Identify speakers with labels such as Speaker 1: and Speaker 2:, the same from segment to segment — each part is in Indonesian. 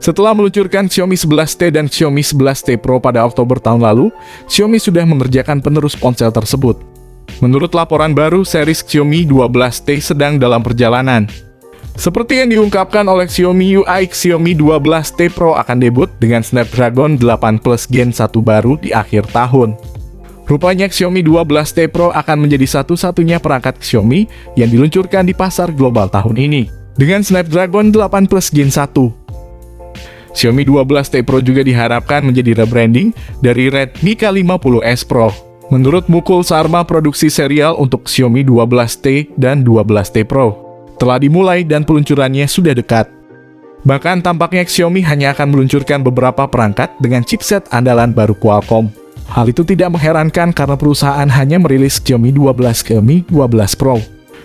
Speaker 1: Setelah meluncurkan Xiaomi 11T dan Xiaomi 11T Pro pada Oktober tahun lalu, Xiaomi sudah mengerjakan penerus ponsel tersebut. Menurut laporan baru, seri Xiaomi 12T sedang dalam perjalanan. Seperti yang diungkapkan oleh Xiaomi UI, Xiaomi 12T Pro akan debut dengan Snapdragon 8 Plus Gen 1 baru di akhir tahun. Rupanya Xiaomi 12T Pro akan menjadi satu-satunya perangkat Xiaomi yang diluncurkan di pasar global tahun ini, dengan Snapdragon 8 Plus Gen 1. Xiaomi 12T Pro juga diharapkan menjadi rebranding dari Redmi K50s Pro. Menurut Mukul Sharma, produksi serial untuk Xiaomi 12T dan 12T Pro telah dimulai dan peluncurannya sudah dekat. Bahkan tampaknya Xiaomi hanya akan meluncurkan beberapa perangkat dengan chipset andalan baru Qualcomm. Hal itu tidak mengherankan karena perusahaan hanya merilis Xiaomi 12 Pro,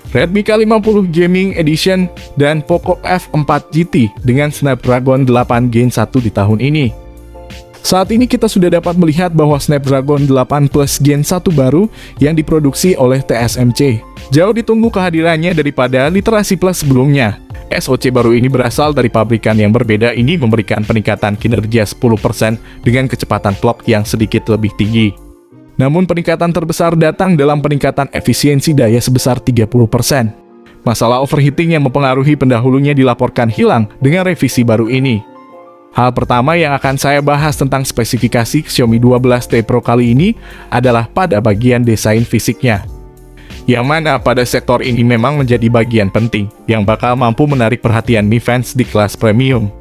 Speaker 1: Redmi K50 Gaming Edition, dan Poco F4 GT dengan Snapdragon 8 Gen 1 di tahun ini. Saat ini kita sudah dapat melihat bahwa Snapdragon 8 Plus Gen 1 baru yang diproduksi oleh TSMC jauh ditunggu kehadirannya daripada Literasi Plus sebelumnya. SoC baru ini berasal dari pabrikan yang berbeda, ini memberikan peningkatan kinerja 10% dengan kecepatan clock yang sedikit lebih tinggi. Namun peningkatan terbesar datang dalam peningkatan efisiensi daya sebesar 30%. Masalah overheating yang mempengaruhi pendahulunya dilaporkan hilang dengan revisi baru ini. Hal pertama yang akan saya bahas tentang spesifikasi Xiaomi 12T Pro kali ini adalah pada bagian desain fisiknya, yang mana pada sektor ini memang menjadi bagian penting yang bakal mampu menarik perhatian Mi Fans di kelas premium.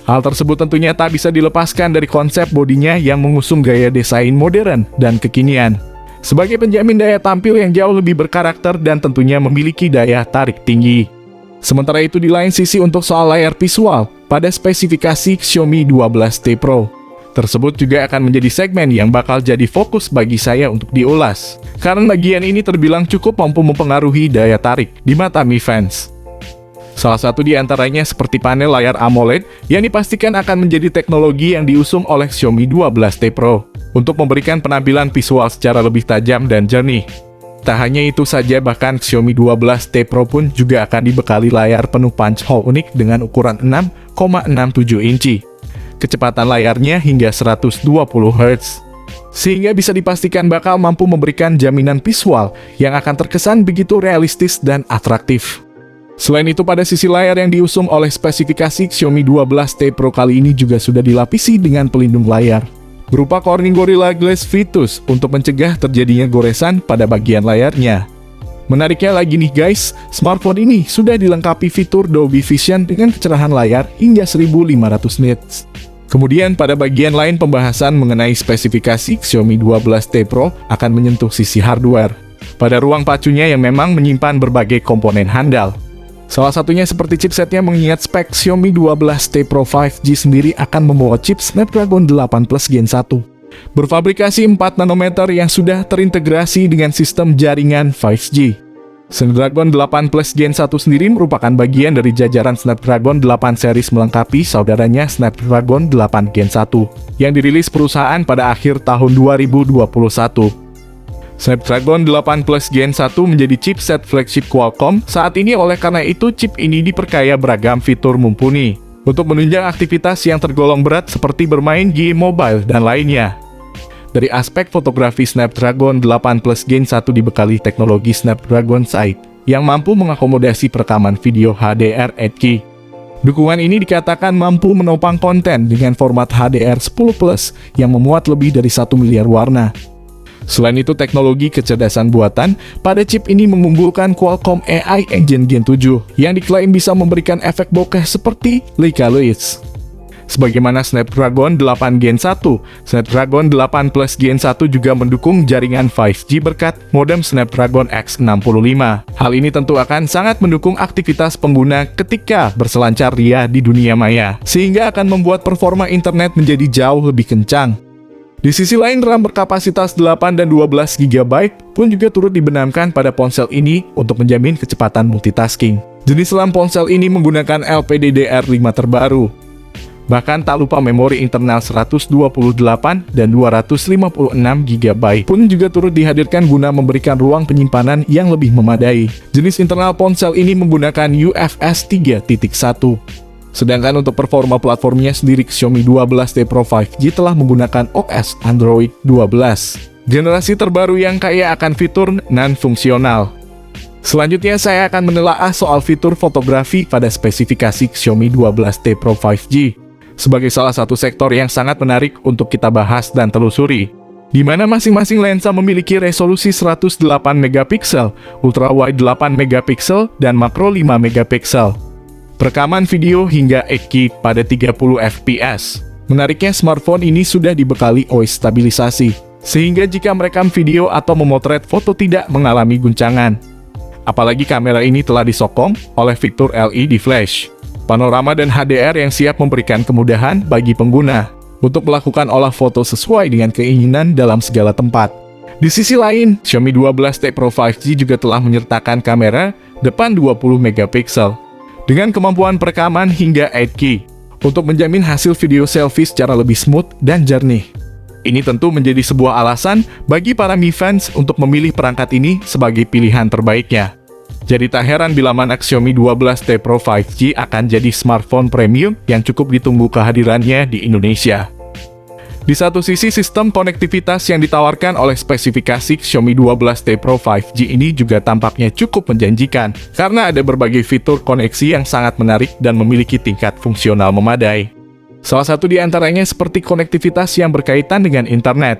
Speaker 1: Hal tersebut tentunya tak bisa dilepaskan dari konsep bodinya yang mengusung gaya desain modern dan kekinian, sebagai penjamin daya tampil yang jauh lebih berkarakter dan tentunya memiliki daya tarik tinggi. Sementara itu di lain sisi untuk soal layar visual, pada spesifikasi Xiaomi 12T Pro tersebut juga akan menjadi segmen yang bakal jadi fokus bagi saya untuk diulas, karena bagian ini terbilang cukup mampu mempengaruhi daya tarik di mata Mi Fans. Salah satu di antaranya seperti panel layar AMOLED yang dipastikan akan menjadi teknologi yang diusung oleh Xiaomi 12T Pro untuk memberikan penampilan visual secara lebih tajam dan jernih. Tak hanya itu saja, bahkan Xiaomi 12T Pro pun juga akan dibekali layar penuh punch hole unik dengan ukuran 6,67 inci. Kecepatan layarnya hingga 120 Hz. Sehingga bisa dipastikan bakal mampu memberikan jaminan visual yang akan terkesan begitu realistis dan atraktif. Selain itu, pada sisi layar yang diusung oleh spesifikasi Xiaomi 12T Pro kali ini juga sudah dilapisi dengan pelindung layar berupa Corning Gorilla Glass Vitus untuk mencegah terjadinya goresan pada bagian layarnya. Menariknya lagi nih guys, smartphone ini sudah dilengkapi fitur Dolby Vision dengan kecerahan layar hingga 1500 nits. Kemudian pada bagian lain pembahasan mengenai spesifikasi Xiaomi 12T Pro akan menyentuh sisi hardware pada ruang pacunya yang memang menyimpan berbagai komponen handal. Salah satunya seperti chipsetnya, mengingat spek Xiaomi 12T Pro 5G sendiri akan membawa chip Snapdragon 8 Plus Gen 1 berfabrikasi 4 nanometer yang sudah terintegrasi dengan sistem jaringan 5G. Snapdragon 8 Plus Gen 1 sendiri merupakan bagian dari jajaran Snapdragon 8 series melengkapi saudaranya Snapdragon 8 Gen 1 yang dirilis perusahaan pada akhir tahun 2021. Snapdragon 8 Plus Gen 1 menjadi chipset flagship Qualcomm saat ini, oleh karena itu chip ini diperkaya beragam fitur mumpuni untuk menunjang aktivitas yang tergolong berat seperti bermain game mobile dan lainnya. Dari aspek fotografi, Snapdragon 8 Plus Gen 1 dibekali teknologi Snapdragon Sight yang mampu mengakomodasi perekaman video HDR 8K. Dukungan ini dikatakan mampu menopang konten dengan format HDR10+ yang memuat lebih dari 1 miliar warna. Selain itu, teknologi kecerdasan buatan pada chip ini mengunggulkan Qualcomm AI Engine Gen 7 yang diklaim bisa memberikan efek bokeh seperti Leica Loix. Sebagaimana Snapdragon 8 Gen 1, Snapdragon 8 Plus Gen 1 juga mendukung jaringan 5G berkat modem Snapdragon X65. Hal ini tentu akan sangat mendukung aktivitas pengguna ketika berselancar ria di dunia maya, sehingga akan membuat performa internet menjadi jauh lebih kencang. Di sisi lain, RAM berkapasitas 8 dan 12 GB pun juga turut dibenamkan pada ponsel ini untuk menjamin kecepatan multitasking. Jenis RAM ponsel ini menggunakan LPDDR5 terbaru. Bahkan tak lupa memori internal 128 dan 256 GB pun juga turut dihadirkan guna memberikan ruang penyimpanan yang lebih memadai. Jenis internal ponsel ini menggunakan UFS 3.1. Sedangkan untuk performa platformnya sendiri, Xiaomi 12T Pro 5G telah menggunakan OS Android 12. Generasi terbaru yang kaya akan fitur non-fungsional. Selanjutnya saya akan menelaah soal fitur fotografi pada spesifikasi Xiaomi 12T Pro 5G sebagai salah satu sektor yang sangat menarik untuk kita bahas dan telusuri, di mana masing-masing lensa memiliki resolusi 108 megapiksel, ultrawide 8 megapiksel, dan makro 5 megapiksel. Perekaman video hingga 8K pada 30 fps. Menariknya, smartphone ini sudah dibekali OIS stabilisasi, sehingga jika merekam video atau memotret foto tidak mengalami guncangan. Apalagi kamera ini telah disokong oleh fitur LED flash, panorama dan HDR yang siap memberikan kemudahan bagi pengguna untuk melakukan olah foto sesuai dengan keinginan dalam segala tempat. Di sisi lain, Xiaomi 12T Pro 5G juga telah menyertakan kamera depan 20 megapiksel dengan kemampuan perekaman hingga 8K untuk menjamin hasil video selfie secara lebih smooth dan jernih. Ini tentu menjadi sebuah alasan bagi para Mi fans untuk memilih perangkat ini sebagai pilihan terbaiknya. Jadi tak heran bila mana Xiaomi 12T Pro 5G akan jadi smartphone premium yang cukup ditunggu kehadirannya di Indonesia. Di satu sisi, sistem konektivitas yang ditawarkan oleh spesifikasi Xiaomi 12T Pro 5G ini juga tampaknya cukup menjanjikan karena ada berbagai fitur koneksi yang sangat menarik dan memiliki tingkat fungsional memadai. Salah satu di antaranya seperti konektivitas yang berkaitan dengan internet.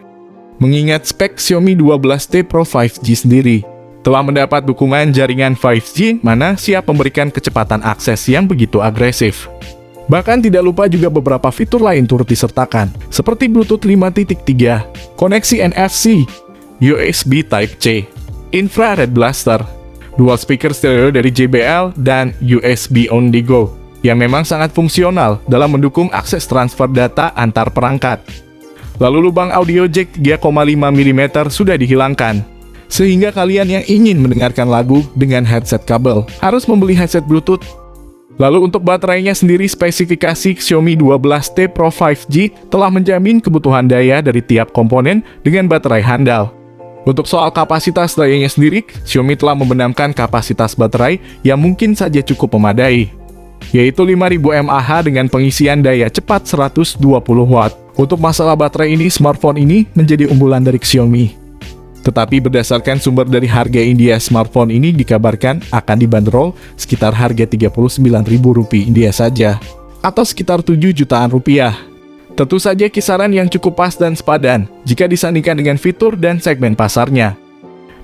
Speaker 1: Mengingat spek Xiaomi 12T Pro 5G sendiri telah mendapat dukungan jaringan 5G mana siap memberikan kecepatan akses yang begitu agresif. Bahkan tidak lupa juga beberapa fitur lain turut disertakan, seperti Bluetooth 5.3, koneksi NFC, USB Type-C, Infrared Blaster, dual speaker stereo dari JBL, dan USB On The Go, yang memang sangat fungsional dalam mendukung akses transfer data antar perangkat. Lalu lubang audio jack 3,5 mm sudah dihilangkan, sehingga kalian yang ingin mendengarkan lagu dengan headset kabel harus membeli headset Bluetooth. Lalu untuk baterainya sendiri, spesifikasi Xiaomi 12T Pro 5G telah menjamin kebutuhan daya dari tiap komponen dengan baterai handal. Untuk soal kapasitas dayanya sendiri, Xiaomi telah membenamkan kapasitas baterai yang mungkin saja cukup memadai, yaitu 5000 mAh dengan pengisian daya cepat 120 Watt. Untuk masalah baterai ini, smartphone ini menjadi unggulan dari Xiaomi. Tetapi berdasarkan sumber dari harga India, smartphone ini dikabarkan akan dibanderol sekitar harga Rp39.000 India saja, atau sekitar 7 jutaan rupiah. Tentu saja kisaran yang cukup pas dan sepadan jika disandingkan dengan fitur dan segmen pasarnya.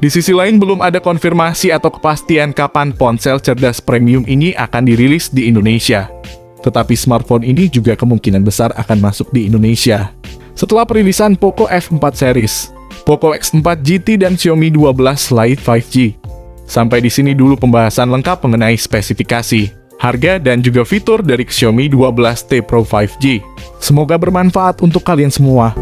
Speaker 1: Di sisi lain, belum ada konfirmasi atau kepastian kapan ponsel cerdas premium ini akan dirilis di Indonesia. Tetapi smartphone ini juga kemungkinan besar akan masuk di Indonesia setelah perilisan Poco F4 series, Poco X4 GT, dan Xiaomi 12 Lite 5G. Sampai di sini dulu pembahasan lengkap mengenai spesifikasi, harga, dan juga fitur dari Xiaomi 12T Pro 5G. Semoga bermanfaat untuk kalian semua.